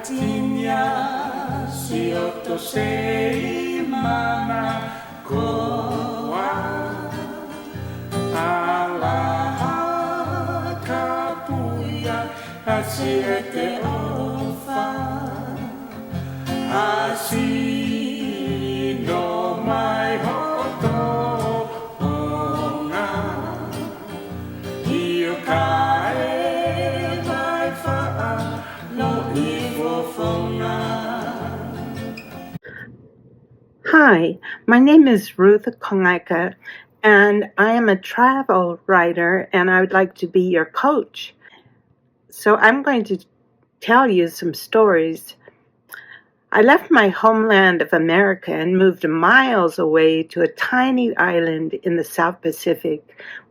Tinya siyoto sei mana koa alaha kapuya asiete ofa asi no mai hoto onga io kae mai fa'a no iwo fonga. Hi, my name is Ruth Kongaika, and I am a travel writer, and I would like to be your coach. So I'm going to tell you some stories. I left my homeland of America and moved miles away to a tiny island in the South Pacific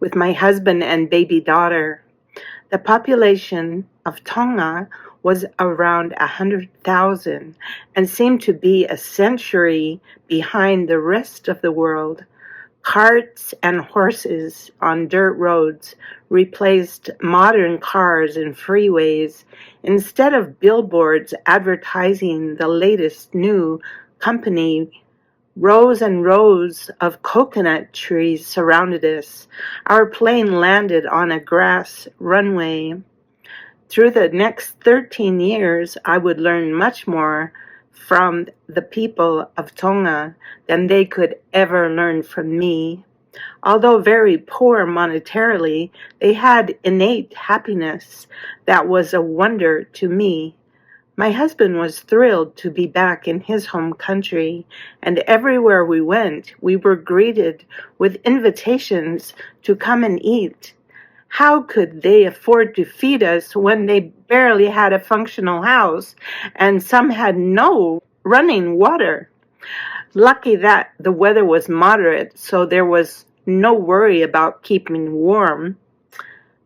with my husband and baby daughter. The population of Tonga was around 100,000 and seemed to be a century behind the rest of the world. Carts and horses on dirt roads replaced modern cars and freeways instead of billboards advertising the latest new company. Rows and rows of coconut trees surrounded us. Our plane landed on a grass runway. Through the next 13 years, I would learn much more from the people of Tonga than they could ever learn from me. Although very poor monetarily, they had innate happiness that was a wonder to me. My husband was thrilled to be back in his home country, and everywhere we went, we were greeted with invitations to come and eat. How could they afford to feed us when they barely had a functional house and some had no running water? Lucky that the weather was moderate, so there was no worry about keeping warm.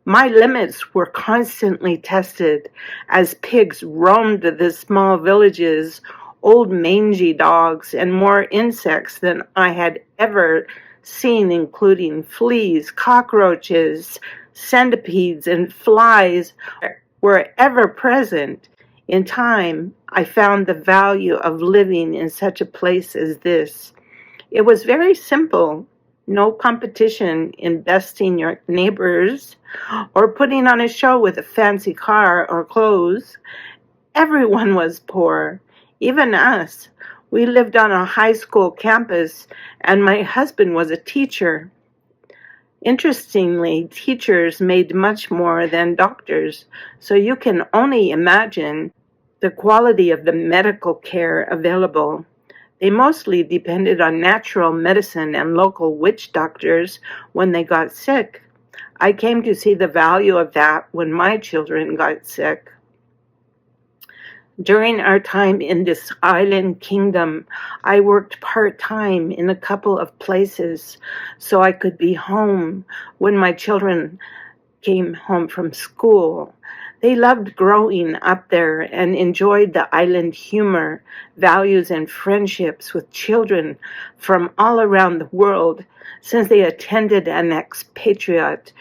My limits were constantly tested as pigs roamed the small villages, old mangy dogs, and more insects than I had ever seen, including fleas, cockroaches, centipedes, and flies were ever present. In time, I found the value of living in such a place as this. It was very simple. No competition in besting your neighbors or putting on a show with a fancy car or clothes. Everyone was poor, even us. We lived on a high school campus, and my husband was a teacher. Interestingly, teachers made much more than doctors, so you can only imagine the quality of the medical care available. They mostly depended on natural medicine and local witch doctors when they got sick. I came to see the value of that when my children got sick. During our time in this island kingdom, I worked part-time in a couple of places so I could be home when my children came home from school. They loved growing up there and enjoyed the island humor, values, and friendships with children from all around the world since they attended an expatriate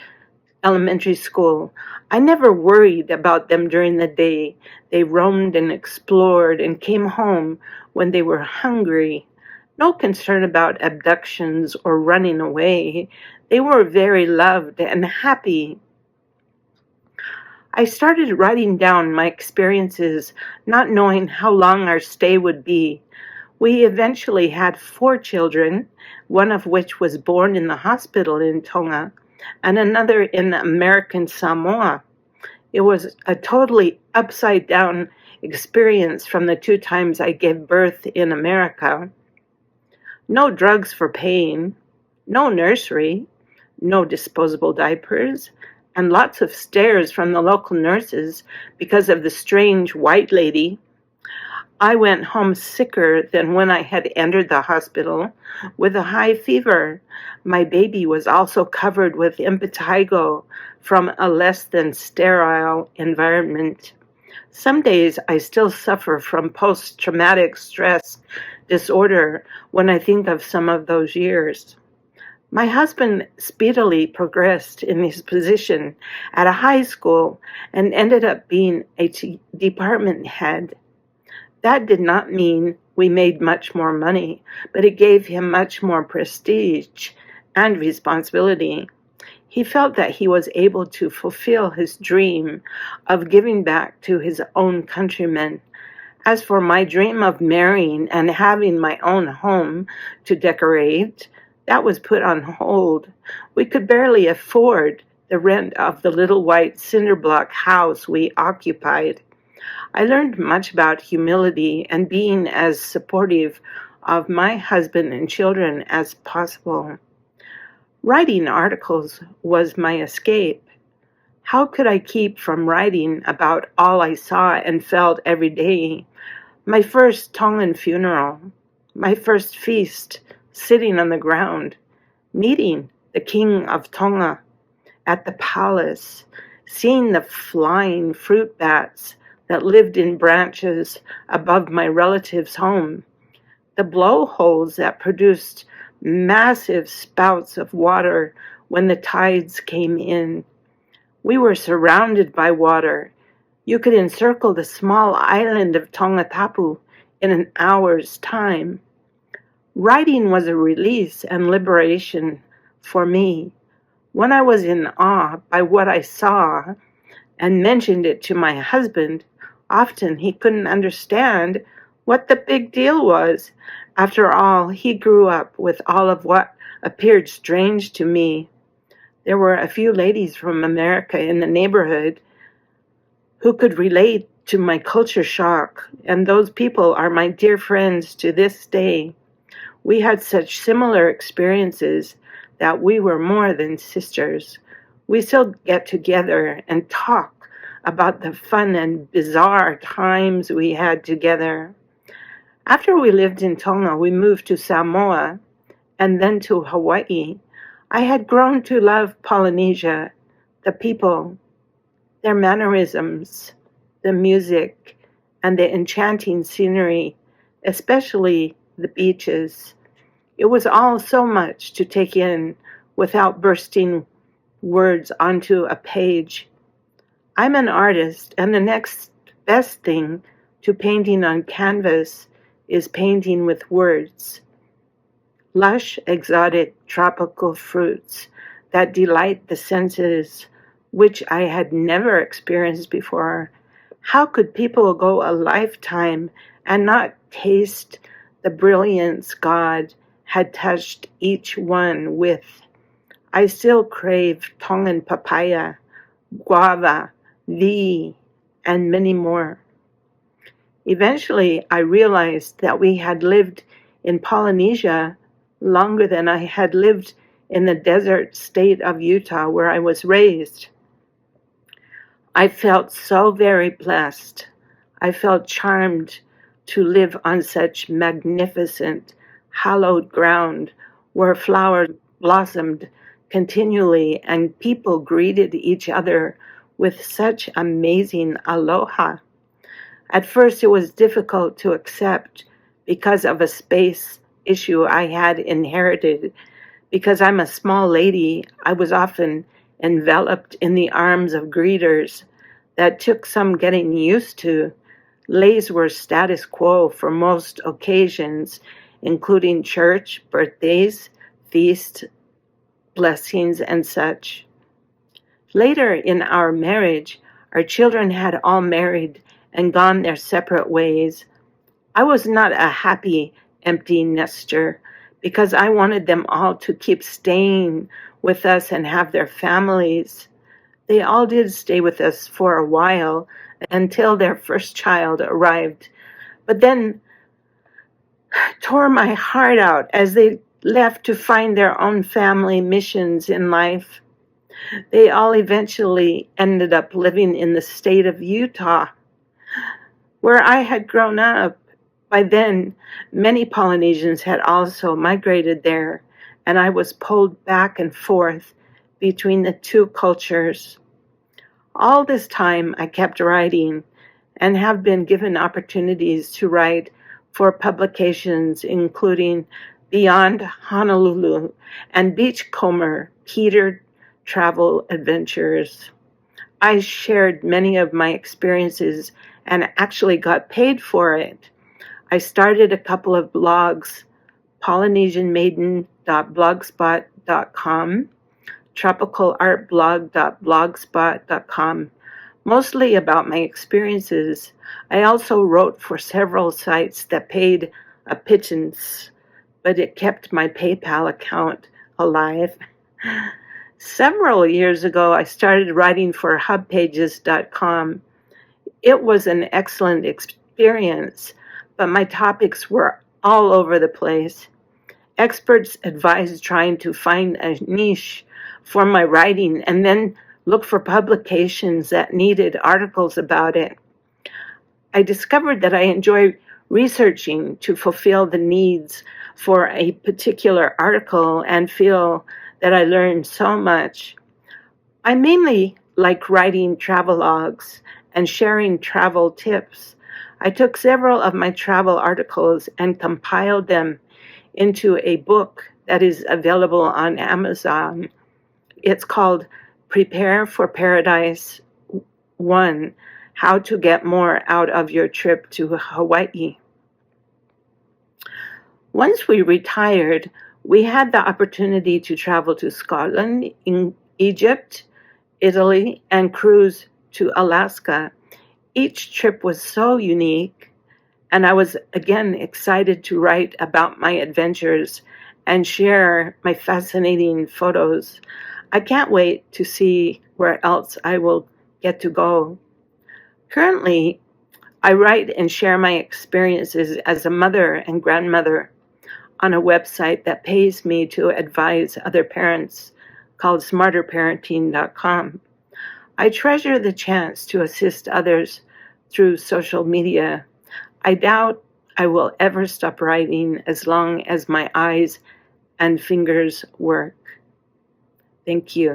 elementary school. I never worried about them during the day. They roamed and explored and came home when they were hungry. No concern about abductions or running away. They were very loved and happy. I started writing down my experiences, not knowing how long our stay would be. We eventually had 4 children, one of which was born in the hospital in Tonga, and another in American Samoa. It was a totally upside-down experience from the 2 times I gave birth in America. No drugs for pain, no nursery, no disposable diapers, and lots of stares from the local nurses because of the strange white lady. I went home sicker than when I had entered the hospital with a high fever. My baby was also covered with impetigo from a less than sterile environment. Some days I still suffer from post-traumatic stress disorder when I think of some of those years. My husband speedily progressed in his position at a high school and ended up being a department head. That did not mean we made much more money, but it gave him much more prestige and responsibility. He felt that he was able to fulfill his dream of giving back to his own countrymen. As for my dream of marrying and having my own home to decorate, that was put on hold. We could barely afford the rent of the little white cinder block house we occupied. I learned much about humility and being as supportive of my husband and children as possible. Writing articles was my escape. How could I keep from writing about all I saw and felt every day? My first Tongan funeral, my first feast sitting on the ground, meeting the King of Tonga at the palace, seeing the flying fruit bats that lived in branches above my relative's home, the blowholes that produced massive spouts of water when the tides came in. We were surrounded by water. You could encircle the small island of Tongatapu in an hour's time. Writing was a release and liberation for me. When I was in awe by what I saw and mentioned it to my husband, often he couldn't understand what the big deal was. After all, he grew up with all of what appeared strange to me. There were a few ladies from America in the neighborhood who could relate to my culture shock, and those people are my dear friends to this day. We had such similar experiences that we were more than sisters. We still get together and talk about the fun and bizarre times we had together. After we lived in Tonga, we moved to Samoa and then to Hawaii. I had grown to love Polynesia, the people, their mannerisms, the music, and the enchanting scenery, especially the beaches. It was all so much to take in without bursting words onto a page. I'm an artist, and the next best thing to painting on canvas is painting with words. Lush, exotic, tropical fruits that delight the senses, which I had never experienced before. How could people go a lifetime and not taste the brilliance God had touched each one with? I still crave Tongan papaya, guava, vi, and many more. Eventually, I realized that we had lived in Polynesia longer than I had lived in the desert state of Utah where I was raised. I felt so very blessed. I felt charmed to live on such magnificent, hallowed ground where flowers blossomed continually and people greeted each other with such amazing aloha. At first, it was difficult to accept because of a space issue I had inherited. Because I'm a small lady, I was often enveloped in the arms of greeters that took some getting used to. Leis were status quo for most occasions, including church, birthdays, feasts, blessings, and such. Later in our marriage, our children had all married and gone their separate ways. I was not a happy empty nester because I wanted them all to keep staying with us and have their families. They all did stay with us for a while until their first child arrived, but then tore my heart out as they left to find their own family missions in life. They all eventually ended up living in the state of Utah, where I had grown up. By then, many Polynesians had also migrated there, and I was pulled back and forth between the two cultures. All this time, I kept writing and have been given opportunities to write for publications including Beyond Honolulu and Beachcomber Peter Travel Adventures. I shared many of my experiences and actually got paid for it. I started a couple of blogs, polynesianmaiden.blogspot.com, tropicalartblog.blogspot.com, mostly about my experiences. I also wrote for several sites that paid a pittance, but it kept my PayPal account alive. Several years ago, I started writing for hubpages.com. It was an excellent experience, but my topics were all over the place. Experts advised trying to find a niche for my writing and then look for publications that needed articles about it. I discovered that I enjoy researching to fulfill the needs for a particular article and feel that I learned so much. I mainly like writing travelogues and sharing travel tips. I took several of my travel articles and compiled them into a book that is available on Amazon. It's called Prepare for Paradise 1: How to Get More Out of Your Trip to Hawaii. Once we retired, we had the opportunity to travel to Scotland, Egypt, Italy, and cruise to Alaska. Each trip was so unique, and I was again excited to write about my adventures and share my fascinating photos. I can't wait to see where else I will get to go. Currently, I write and share my experiences as a mother and grandmother on a website that pays me to advise other parents called smarterparenting.com. I treasure the chance to assist others through social media. I doubt I will ever stop writing as long as my eyes and fingers work. Thank you.